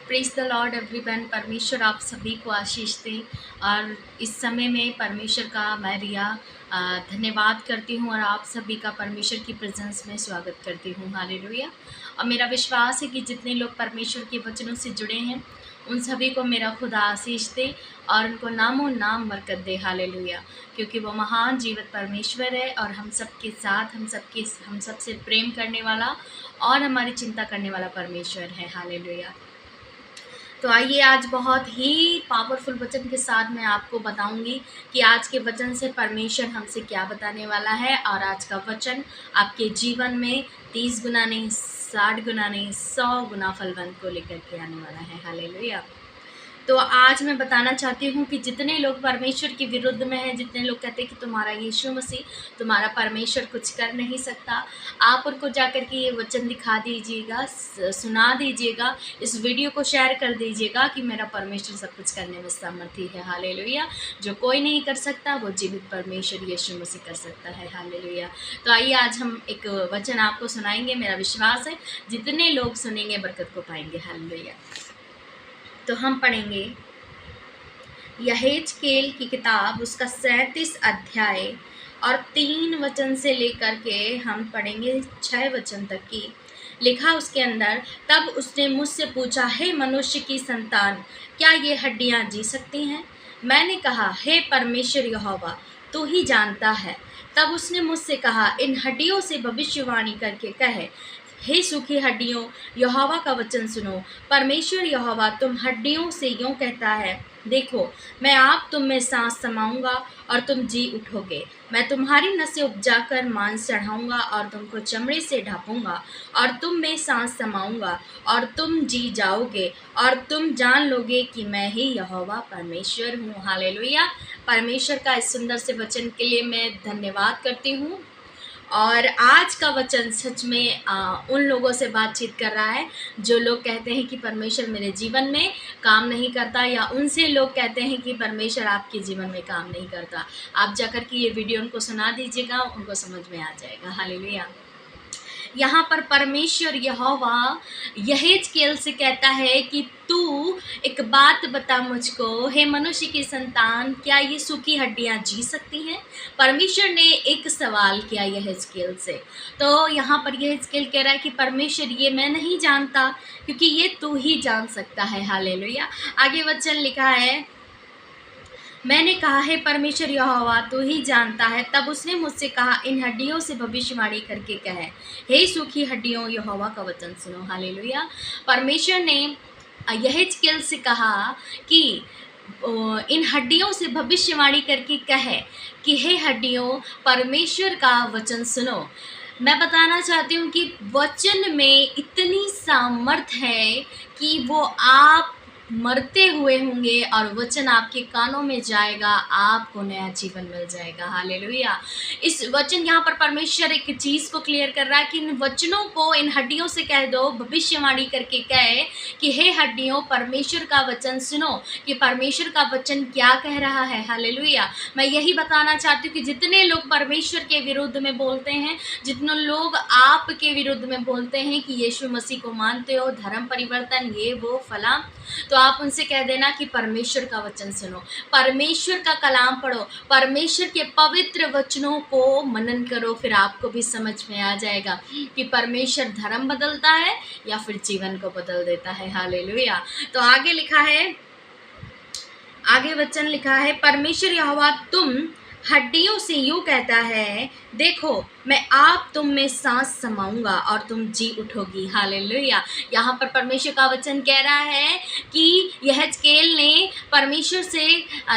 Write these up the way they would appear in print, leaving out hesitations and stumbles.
Praise the Lord everyone. परमेश्वर आप सभी को आशीष दे। और इस समय में परमेश्वर का मैं रिया धन्यवाद करती हूँ और आप सभी का परमेश्वर की प्रेजेंस में स्वागत करती हूँ। हालेलुया। और मेरा विश्वास है कि जितने लोग परमेश्वर के वचनों से जुड़े हैं उन सभी को मेरा खुदा आशीष दे और उनको नामों नाम बरकत दे। हालेलुया। क्योंकि वो महान जीवित परमेश्वर है और हम सबके साथ हम सबसे प्रेम करने वाला और हमारी चिंता करने वाला परमेश्वर है। हालेलुया। तो आइए आज बहुत ही पावरफुल वचन के साथ मैं आपको बताऊंगी कि आज के वचन से परमेश्वर हमसे क्या बताने वाला है। और आज का वचन आपके जीवन में 30 गुना नहीं, 60 गुना नहीं, 100 गुना फलवंत को लेकर के आने वाला है। हालेलुया। तो आज मैं बताना चाहती हूँ कि जितने लोग परमेश्वर के विरुद्ध में हैं, जितने लोग कहते हैं कि तुम्हारा यीशु मसीह, तुम्हारा परमेश्वर कुछ कर नहीं सकता, आप उनको जाकर के ये वचन दिखा दीजिएगा, सुना दीजिएगा, इस वीडियो को शेयर कर दीजिएगा कि मेरा परमेश्वर सब कुछ करने में समर्थी है। हालेलुया। जो कोई नहीं कर सकता वो जीवित परमेश्वर यीशु मसीह कर सकता है। हालेलुया। तो आइए आज हम एक वचन आपको सुनाएंगे। मेरा विश्वास है जितने लोग सुनेंगे बरकत को पाएंगे। हालेलुया। तो हम पढ़ेंगे यहेजकेल की किताब, उसका 37 अध्याय और 3 वचन से लेकर के हम पढ़ेंगे 6 वचन तक की। लिखा उसके अंदर, तब उसने मुझसे पूछा, हे मनुष्य की संतान, क्या ये हड्डियां जी सकती हैं? मैंने कहा, हे परमेश्वर यहोवा, तू ही जानता है। तब उसने मुझसे कहा, इन हड्डियों से भविष्यवाणी करके कहे, हे सूखी हड्डियों, यहोवा का वचन सुनो। परमेश्वर यहोवा तुम हड्डियों से यूं कहता है, देखो, मैं आप तुम में सांस समाऊंगा और तुम जी उठोगे। मैं तुम्हारी नसें उपजाकर मांस चढ़ाऊंगा और तुमको चमड़े से ढापूंगा और तुम में सांस समाऊंगा और तुम जी जाओगे और तुम जान लोगे कि मैं ही यहोवा परमेश्वर हूँ। हालेलुया। परमेश्वर का इस सुंदर से वचन के लिए मैं धन्यवाद करती हूँ। और आज का वचन सच में उन लोगों से बातचीत कर रहा है जो लोग कहते हैं कि परमेश्वर मेरे जीवन में काम नहीं करता, या उनसे लोग कहते हैं कि परमेश्वर आपके जीवन में काम नहीं करता। आप जाकर के ये वीडियो उनको सुना दीजिएगा, उनको समझ में आ जाएगा। हालेलुया। यहाँ पर परमेश्वर यहोवा यहेजकेल से कहता है कि तू एक बात बता मुझको, हे मनुष्य की संतान, क्या ये सूखी हड्डियां जी सकती हैं? परमेश्वर ने एक सवाल किया यहेजकेल से। तो यहाँ पर यहेजकेल कह रहा है कि परमेश्वर ये मैं नहीं जानता, क्योंकि ये तू ही जान सकता है। हालेलुया। आगे वचन लिखा है, मैंने कहा, हे परमेश्वर यहोवा, तू ही जानता है। तब उसने मुझसे कहा, इन हड्डियों से भविष्यवाणी करके कहे, हे सूखी हड्डियों, यहोवा का वचन सुनो। हालेलुया। परमेश्वर ने यहेजकेल से कहा कि इन हड्डियों से भविष्यवाणी करके कहे कि हे हड्डियों, परमेश्वर का वचन सुनो। मैं बताना चाहती हूँ कि वचन में इतनी सामर्थ है कि वो आप मरते हुए होंगे और वचन आपके कानों में जाएगा, आपको नया जीवन मिल जाएगा। हालेलुया। इस वचन यहाँ पर परमेश्वर एक चीज़ को क्लियर कर रहा है कि इन वचनों को इन हड्डियों से कह दो, भविष्यवाणी करके कहे कि हे हड्डियों, परमेश्वर का वचन सुनो कि परमेश्वर का वचन क्या कह रहा है। हालेलुया। मैं यही बताना चाहती हूँ कि जितने लोग परमेश्वर के विरुद्ध में बोलते हैं, जितने लोग आपके विरुद्ध में बोलते हैं कि यीशु मसीह को मानते हो, धर्म परिवर्तन, ये वो फला, तो आप उनसे कह देना कि परमेश्वर का वचन सुनो, परमेश्वर का कलाम पढ़ो, परमेश्वर के पवित्र वचनों को मनन करो, फिर आपको भी समझ में आ जाएगा कि परमेश्वर धर्म बदलता है या फिर जीवन को बदल देता है। हालेलुया। तो आगे वचन लिखा है, परमेश्वर यहोवा तुम हड्डियों से यूं कहता है, देखो, मैं आप तुम में सांस समाऊंगा और तुम जी उठोगी। हालेलुया। यहाँ पर परमेश्वर का वचन कह रहा है कि यहेजकेल ने परमेश्वर से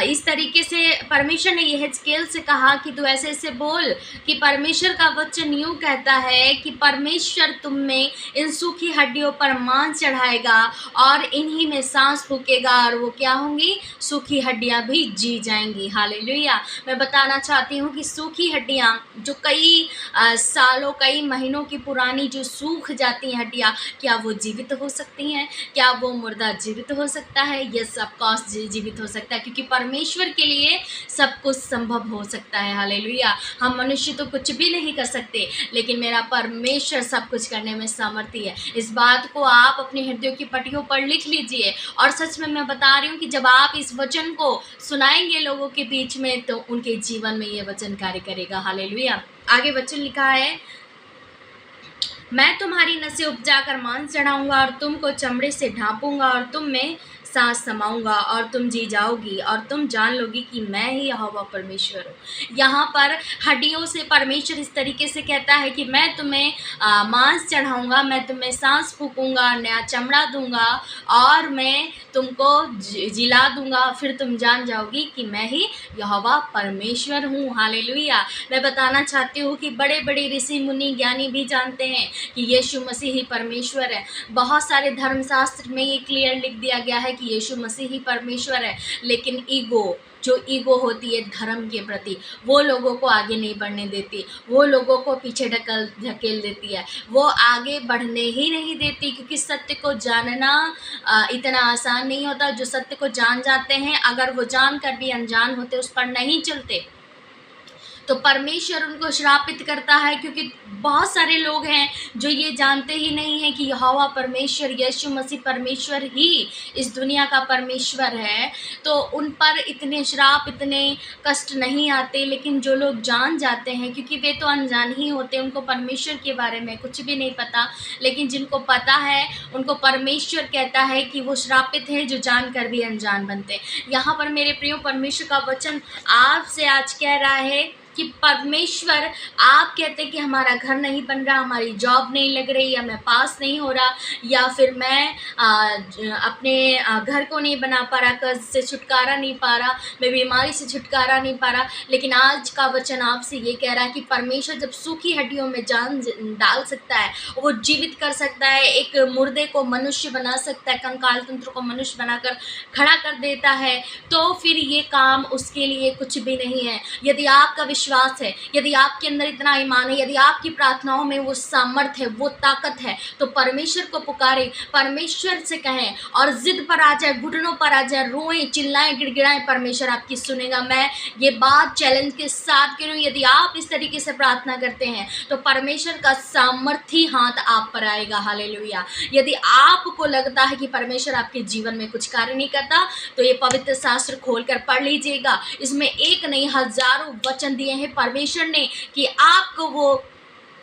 इस तरीके से, परमेश्वर ने यहेजकेल से कहा कि तू ऐसे ऐसे बोल कि परमेश्वर का वचन यूं कहता है कि परमेश्वर तुम में इन सूखी हड्डियों पर मांस चढ़ाएगा और इन्हीं में सांस फूकेगा और वो क्या होंगी? सूखी हड्डियां भी जी जाएंगी। हालेलुया। मैं बताना चाहती हूँ कि सूखी हड्डियाँ जो कई सालों कई महीनों की पुरानी जो सूख जाती हैं हड्डियाँ, क्या वो जीवित हो सकती हैं? क्या वो मुर्दा जीवित हो सकता है? यस, ऑफ कोर्स जीवित हो सकता है, क्योंकि परमेश्वर के लिए सब कुछ संभव हो सकता है। हालेलुया। हम मनुष्य तो कुछ भी नहीं कर सकते, लेकिन मेरा परमेश्वर सब कुछ करने में सामर्थ्य है। इस बात को आप अपने हृदयों की पट्टियों पर लिख लीजिए। और सच में मैं बता रही हूँ कि जब आप इस वचन को सुनाएंगे लोगों के बीच में, तो उनके जीवन में ये वचन कार्य करेगा। हालेलुया। आगे वचन लिखा है, मैं तुम्हारी नसें उपजा कर मांस चढ़ाऊंगा और तुमको चमड़े से ढांपूंगा और तुम में सांस समाऊंगा और तुम जी जाओगी और तुम जान लोगी कि मैं ही यहोवा परमेश्वर हूँ। यहाँ पर हड्डियों से परमेश्वर इस तरीके से कहता है कि मैं तुम्हें मांस चढ़ाऊंगा, मैं तुम्हें सांस फूकूंगा, नया चमड़ा दूंगा और मैं तुमको जिला दूंगा, फिर तुम जान जाओगी कि मैं ही यहोवा परमेश्वर हूँ। हालेलुया। मैं बताना चाहती हूँ कि बड़े बड़े ऋषि मुनि ज्ञानी भी जानते हैं कि यीशु मसीह ही परमेश्वर है। बहुत सारे धर्मशास्त्र में ये क्लियर लिख दिया गया है कि यीशु मसीह ही परमेश्वर है, लेकिन जो ईगो होती है धर्म के प्रति, वो लोगों को आगे नहीं बढ़ने देती, वो लोगों को पीछे ढकेल देती है, वो आगे बढ़ने ही नहीं देती, क्योंकि सत्य को जानना इतना आसान नहीं होता। जो सत्य को जान जाते हैं, अगर वो जान कर भी अनजान होते, उस पर नहीं चलते, तो परमेश्वर उनको श्रापित करता है, क्योंकि बहुत सारे लोग हैं जो ये जानते ही नहीं हैं कि यहोवा परमेश्वर यीशु मसीह परमेश्वर ही इस दुनिया का परमेश्वर है। तो उन पर इतने श्राप, इतने कष्ट नहीं आते। लेकिन जो लोग जान जाते हैं, क्योंकि वे तो अनजान ही होते, उनको परमेश्वर के बारे में कुछ भी नहीं पता, लेकिन जिनको पता है उनको परमेश्वर कहता है कि वो श्रापित है जो जानकर भी अनजान बनते। यहाँ पर मेरे प्रियो, परमेश्वर का वचन आपसे आज कह रहा है कि परमेश्वर, आप कहते हैं कि हमारा घर नहीं बन रहा, हमारी जॉब नहीं लग रही, या मैं पास नहीं हो रहा, या फिर मैं अपने घर को नहीं बना पा रहा, कर्ज से छुटकारा नहीं पा रहा, मैं बीमारी से छुटकारा नहीं पा रहा। लेकिन आज का वचन आपसे ये कह रहा है कि परमेश्वर जब सूखी हड्डियों में जान डाल सकता है, वो जीवित कर सकता है, एक मुर्दे को मनुष्य बना सकता है, कंकाल तंत्र को मनुष्य बनाकर खड़ा कर देता है, तो फिर ये काम उसके लिए कुछ भी नहीं है। यदि आपका विश्वास है, यदि आपके अंदर इतना ईमान है, यदि आपकी प्रार्थनाओं में वो सामर्थ है, वो ताकत है, तो परमेश्वर को पुकारें, परमेश्वर से कहें और जिद पर आ जाए, घुटनों पर आ जाए, रोएं, चिल्लाएं, गिड़गिड़ाएं, परमेश्वर आपकी सुनेगा। मैं ये बात चैलेंज के साथ कह रही हूँ, यदि आप इस तरीके से प्रार्थना करते हैं तो परमेश्वर का सामर्थी हाथ आप पर आएगा। हालेलुया। यदि आपको लगता है कि परमेश्वर आपके जीवन में कुछ कार्य नहीं करता, तो ये पवित्र शास्त्र खोलकर पढ़ लीजिएगा। इसमें एक नहीं, हजारों वचन दिए हैं परमेश्वर ने कि आपको वो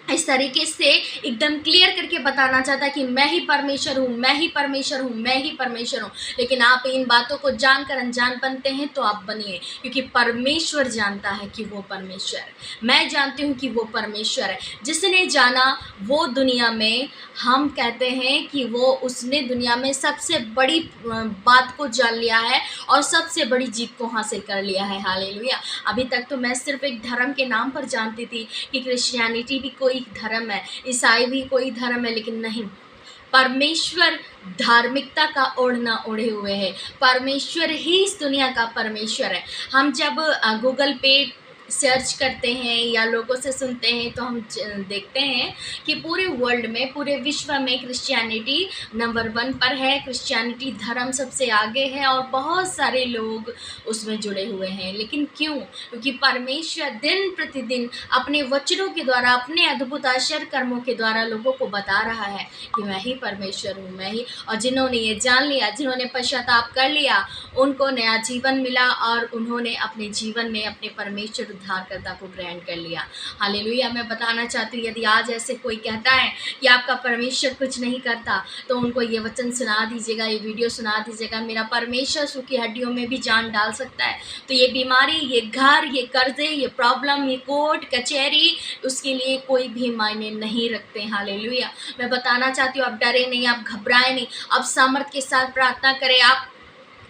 इस तरीके से एकदम क्लियर करके बताना चाहता है कि मैं ही परमेश्वर हूँ, मैं ही परमेश्वर हूँ, मैं ही परमेश्वर हूँ। लेकिन आप इन बातों को जानकर अनजान बनते हैं, तो आप बनिए, क्योंकि परमेश्वर जानता है कि वो परमेश्वर है। मैं जानती हूँ कि वो परमेश्वर है। जिसने जाना वो दुनिया में, हम कहते हैं कि वो उसने दुनिया में सबसे बड़ी बात को जान लिया है और सबसे बड़ी जीत को हासिल कर लिया है। हालेलुया। अभी तक तो मैं सिर्फ एक धर्म के नाम पर जानती थी कि क्रिश्चियनिटी भी कोई धर्म है, ईसाई भी कोई धर्म है, लेकिन नहीं, परमेश्वर धार्मिकता का ओढ़ना ओढ़े हुए है। परमेश्वर ही इस दुनिया का परमेश्वर है। हम जब गूगल पे सर्च करते हैं या लोगों से सुनते हैं, तो हम देखते हैं कि पूरे वर्ल्ड में, पूरे विश्व में क्रिश्चियनिटी नंबर 1 पर है। क्रिश्चियनिटी धर्म सबसे आगे है और बहुत सारे लोग उसमें जुड़े हुए हैं। लेकिन क्यों? क्योंकि परमेश्वर दिन प्रतिदिन अपने वचनों के द्वारा, अपने अद्भुत आश्चर्य कर्मों के द्वारा लोगों को बता रहा है कि मैं ही परमेश्वर हूँ, मैं ही। और जिन्होंने ये जान लिया, जिन्होंने पश्चाताप कर लिया, उनको नया जीवन मिला और उन्होंने अपने जीवन में अपने परमेश्वर उद्धारकर्ता को ग्रहण कर लिया। हालेलुया। मैं बताना चाहती हूँ, यदि आज ऐसे कोई कहता है कि आपका परमेश्वर कुछ नहीं करता, तो उनको ये वचन सुना दीजिएगा, ये वीडियो सुना दीजिएगा। मेरा परमेश्वर सूखी हड्डियों में भी जान डाल सकता है। तो ये बीमारी, ये घर, ये कर्जे, ये प्रॉब्लम, ये कोर्ट कचहरी, उसके लिए कोई भी मायने नहीं रखते। हालेलुया। मैं बताना चाहती हूँ, आप डरे नहीं, आप घबराए नहीं, आप सामर्थ के साथ प्रार्थना करें। आप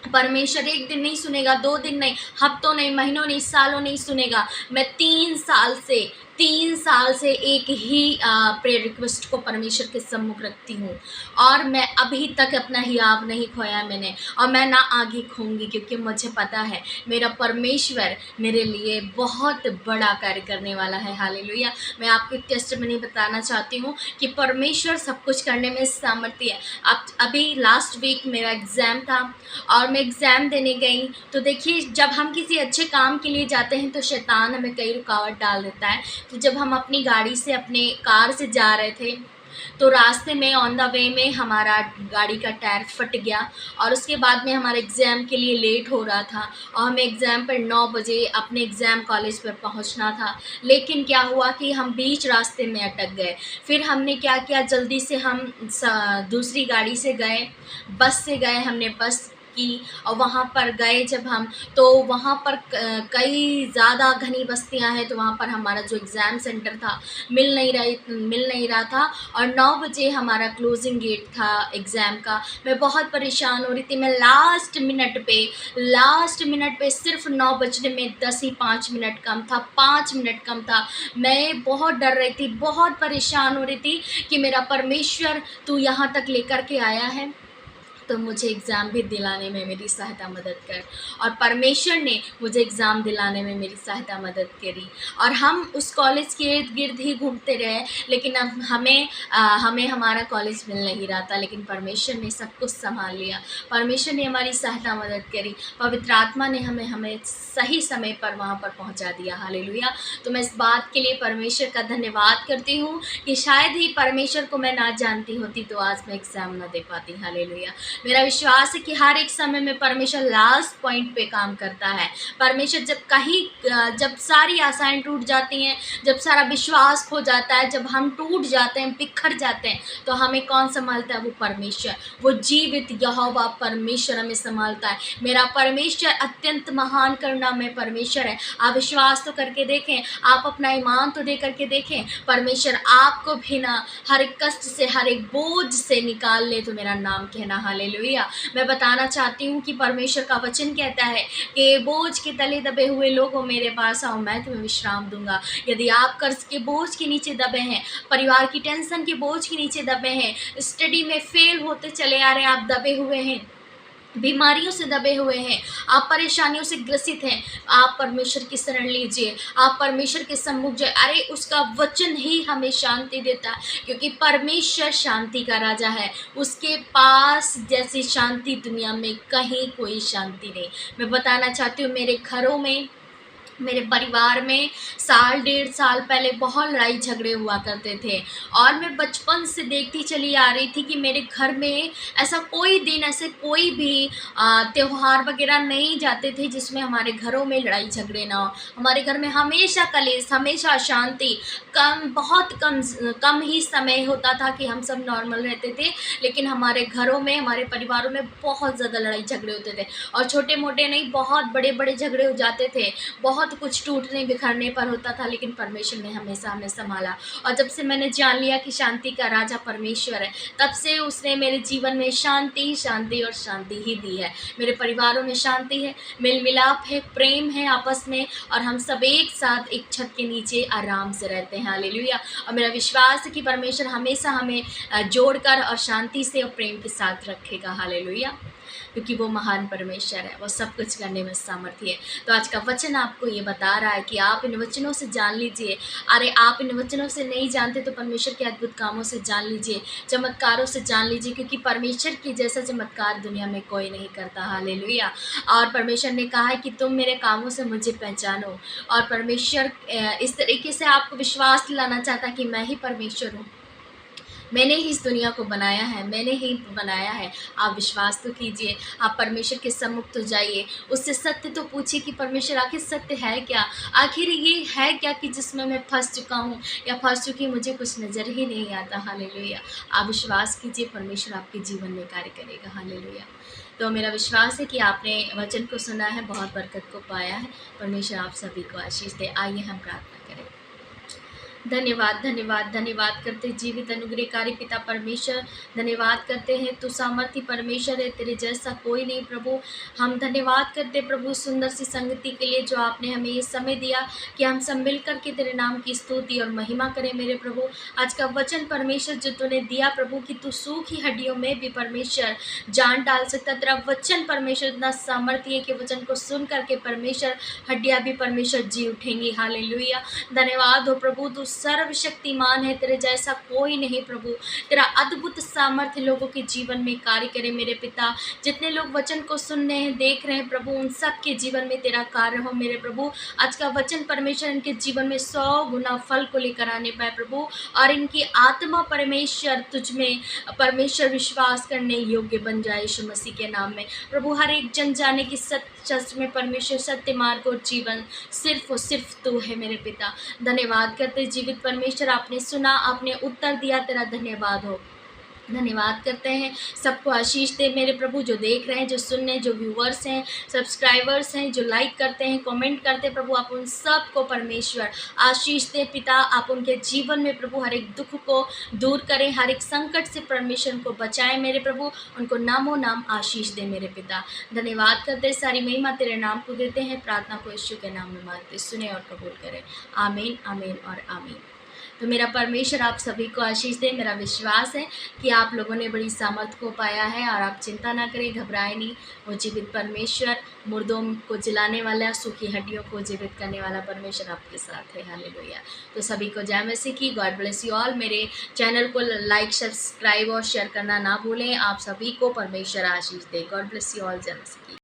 परमेश्वर एक दिन नहीं सुनेगा, 2 दिन नहीं, हफ्तों नहीं, महीनों नहीं, सालों नहीं सुनेगा। मैं 3 साल से 3 साल से एक ही प्रेयर रिक्वेस्ट को परमेश्वर के सम्मुख रखती हूँ, और मैं अभी तक अपना हियाव नहीं खोया मैंने, और मैं ना आगे खोऊंगी, क्योंकि मुझे पता है मेरा परमेश्वर मेरे लिए बहुत बड़ा कार्य करने वाला है। हालेलुया। मैं आपको एक टेस्टिमनी बताना चाहती हूँ कि परमेश्वर सब कुछ करने में सामर्थ्य है। अब अभी लास्ट वीक मेरा एग्ज़ाम था, और मैं एग्ज़ाम देने गई, तो देखिए जब हम किसी अच्छे काम के लिए जाते हैं तो शैतान हमें कई रुकावट डाल देता है। तो जब हम अपनी गाड़ी से, अपने कार से जा रहे थे, तो रास्ते में ऑन द वे में हमारा गाड़ी का टायर फट गया, और उसके बाद में हमारे एग्ज़ाम के लिए लेट हो रहा था, और हमें एग्ज़ाम पर 9 बजे अपने एग्ज़ाम कॉलेज पर पहुंचना था। लेकिन क्या हुआ कि हम बीच रास्ते में अटक गए। फिर हमने क्या किया, जल्दी से हम दूसरी गाड़ी से गए, बस से गए, हमने बस की, और वहाँ पर गए जब हम, तो वहाँ पर कई ज़्यादा घनी बस्तियाँ हैं, तो वहाँ पर हमारा जो एग्ज़ाम सेंटर था मिल नहीं रहा था, और 9 बजे हमारा क्लोजिंग गेट था एग्ज़ाम का। मैं बहुत परेशान हो रही थी। मैं लास्ट मिनट पे सिर्फ 9 बजने में 10 ही 5 मिनट कम था, 5 मिनट कम था। मैं बहुत डर रही थी, बहुत परेशान हो रही थी कि मेरा परमेश्वर तू यहाँ तक लेकर के आया है, तो मुझे एग्ज़ाम भी दिलाने में मेरी सहायता मदद कर। और परमेश्वर ने मुझे एग्ज़ाम दिलाने में मेरी सहायता मदद करी, और हम उस कॉलेज के इर्द गिर्द ही घूमते रहे, लेकिन अब हमें हमारा कॉलेज मिल नहीं रहा था। लेकिन परमेश्वर ने सब कुछ संभाल लिया, परमेश्वर ने हमारी सहायता मदद करी, पवित्र आत्मा ने हमें सही समय पर वहाँ पर पहुँचा दिया। हालेलुया। तो मैं इस बात के लिए परमेश्वर का धन्यवाद करती हूँ कि शायद ही परमेश्वर को मैं ना जानती होती तो आज मैं एग्ज़ाम ना दे पाती। हालेलुया। मेरा विश्वास है कि हर एक समय में परमेश्वर लास्ट पॉइंट पे काम करता है। परमेश्वर जब सारी आशाएं टूट जाती हैं, जब सारा विश्वास खो जाता है, जब हम टूट जाते हैं, बिखर जाते हैं, तो हमें कौन संभालता है? वो परमेश्वर, वो जीवित यहोवा परमेश्वर हमें संभालता है। मेरा परमेश्वर अत्यंत महान करुणामय परमेश्वर है। आप विश्वास तो करके देखें, आप अपना ईमान तो दे करके देखें। परमेश्वर आपको भी ना हर एक कष्ट से, हर एक बोझ से निकाल ले, तो मेरा नाम कहना। हालेलुया। मैं बताना चाहती हूँ कि परमेश्वर का वचन कहता है कि बोझ के तले दबे हुए लोगों मेरे पास आओ, मैं तुम्हें विश्राम दूंगा। यदि आप कर्ज के बोझ के नीचे दबे हैं, परिवार की टेंशन के बोझ के नीचे दबे हैं, स्टडी में फेल होते चले आ रहे हैं, आप दबे हुए हैं, बीमारियों से दबे हुए हैं, आप परेशानियों से ग्रसित हैं, आप परमेश्वर की शरण लीजिए, आप परमेश्वर के सम्मुख जाए। अरे उसका वचन ही हमें शांति देता है, क्योंकि परमेश्वर शांति का राजा है। उसके पास जैसी शांति दुनिया में कहीं कोई शांति नहीं। मैं बताना चाहती हूँ, मेरे घरों में, मेरे परिवार में साल 1.5 साल पहले बहुत लड़ाई झगड़े हुआ करते थे, और मैं बचपन से देखती चली आ रही थी कि मेरे घर में ऐसा कोई दिन, ऐसे कोई भी त्यौहार वगैरह नहीं जाते थे जिसमें हमारे घरों में लड़ाई झगड़े ना हो। हमारे घर में हमेशा कलेश, हमेशा अशांति, बहुत कम ही समय होता था कि हम सब नॉर्मल रहते थे, लेकिन हमारे घरों में, हमारे परिवारों में बहुत ज़्यादा लड़ाई झगड़े होते थे, और छोटे मोटे नहीं, बहुत बड़े बड़े झगड़े हो जाते थे। बहुत कुछ टूटने बिखरने पर होता था, लेकिन परमेश्वर ने हमेशा हमें संभाला। और जब से मैंने जान लिया कि शांति का राजा परमेश्वर है, तब से उसने मेरे जीवन में शांति, शांति और शांति ही दी है। मेरे परिवारों में शांति है, मेल मिलाप है, प्रेम है आपस में, और हम सब एक साथ एक छत के नीचे आराम से रहते हैं। हालेलुया। और मेरा विश्वास है कि परमेश्वर हमेशा हमें जोड़कर और शांति से और प्रेम के साथ रखेगा। हालेलुया। क्योंकि वो महान परमेश्वर है, वो सब कुछ करने में सामर्थ्य है। तो आज का वचन आपको ये बता रहा है कि आप इन वचनों से जान लीजिए। अरे आप इन वचनों से नहीं जानते तो परमेश्वर के अद्भुत कामों से जान लीजिए, चमत्कारों से जान लीजिए, क्योंकि परमेश्वर के जैसा चमत्कार दुनिया में कोई नहीं करता। हालेलुया। और परमेश्वर ने कहा है कि तुम मेरे कामों से मुझे पहचानो, और परमेश्वर इस तरीके से आपको विश्वास दिलाना चाहता है कि मैं ही परमेश्वर हूँ, मैंने ही इस दुनिया को बनाया है, मैंने ही बनाया है। आप विश्वास तो कीजिए, आप परमेश्वर के सम्मुख तो जाइए, उससे सत्य तो पूछिए कि परमेश्वर आखिर सत्य है क्या, आखिर ये है क्या कि जिसमें मैं फंस चुका हूँ या फंस चुकी, मुझे कुछ नज़र ही नहीं आता। हालेलुया। आप विश्वास कीजिए, परमेश्वर आपके जीवन में कार्य करेगा। हालेलुया। तो मेरा विश्वास है कि आपने वचन को सुना है, बहुत बरकत को पाया है। परमेश्वर आप सभी को आशीष दे। आइए हम प्रार्थना करें। धन्यवाद, धन्यवाद, धन्यवाद करते जीवित अनुग्रहकारी पिता परमेश्वर, धन्यवाद करते हैं तू सामर्थी परमेश्वर है, तेरे जैसा कोई नहीं प्रभु। हम धन्यवाद करते प्रभु सुंदर सी संगति के लिए जो आपने हमें ये समय दिया कि हम सब मिल कर के तेरे नाम की स्तुति और महिमा करें मेरे प्रभु। आज का वचन परमेश्वर जो तूने दिया प्रभु कि तू सूखी हड्डियों में भी परमेश्वर जान डाल सकता, तेरा वचन परमेश्वर इतना सामर्थ्य है कि वचन को सुन करके परमेश्वर हड्डियां भी परमेश्वर जी उठेंगी। हालेलुया, धन्यवाद हो प्रभु, तू सर्वशक्तिमान है, तेरे जैसा कोई नहीं प्रभु। तेरा अद्भुत सामर्थ्य लोगों के जीवन में कार्य करे मेरे पिता। जितने लोग वचन को सुन रहे हैं, देख रहे हैं प्रभु, उन सब के जीवन में तेरा कार्य हो मेरे प्रभु। आज का वचन परमेश्वर इनके जीवन में 100 गुना फल को लेकर आने पाए प्रभु, और इनकी आत्मा परमेश्वर तुझ में परमेश्वर विश्वास करने योग्य बन जाए यीशु मसीह के नाम में प्रभु। हर एक जन जाने की सच में परमेश्वर सत्य मार्ग और जीवन सिर्फ और सिर्फ तू है मेरे पिता। धन्यवाद करते जीवित परमेश्वर, आपने सुना, आपने उत्तर दिया, तेरा धन्यवाद हो। धन्यवाद करते हैं, सबको आशीष दे मेरे प्रभु, जो देख रहे हैं, जो सुन रहे हैं, जो व्यूअर्स हैं, सब्सक्राइबर्स हैं, जो लाइक करते हैं, कमेंट करते हैं प्रभु, आप उन सब को परमेश्वर आशीष दे पिता। आप उनके जीवन में प्रभु हर एक दुख को दूर करें, हर एक संकट से परमेश्वर को बचाएं मेरे प्रभु, उनको नामों नाम आशीष दे मेरे पिता। धन्यवाद करते, सारी महिमा तेरे नाम को देते हैं, प्रार्थना को यीशु के नाम में मांगते, सुने और कबूल करें। आमीन, आमीन और आमीन। तो मेरा परमेश्वर आप सभी को आशीष दे। मेरा विश्वास है कि आप लोगों ने बड़ी सामर्थ को पाया है, और आप चिंता ना करें, घबराएं नहीं। वो जीवित परमेश्वर, मुर्दों को जिलाने वाला, सूखी हड्डियों को जीवित करने वाला परमेश्वर आपके साथ है। हालेलुया। तो सभी को जय मसीह की। God bless you all. मेरे चैनल को लाइक, सब्सक्राइब और शेयर करना ना भूलें। आप सभी को परमेश्वर आशीष दे। God bless you all. जय मसीह की।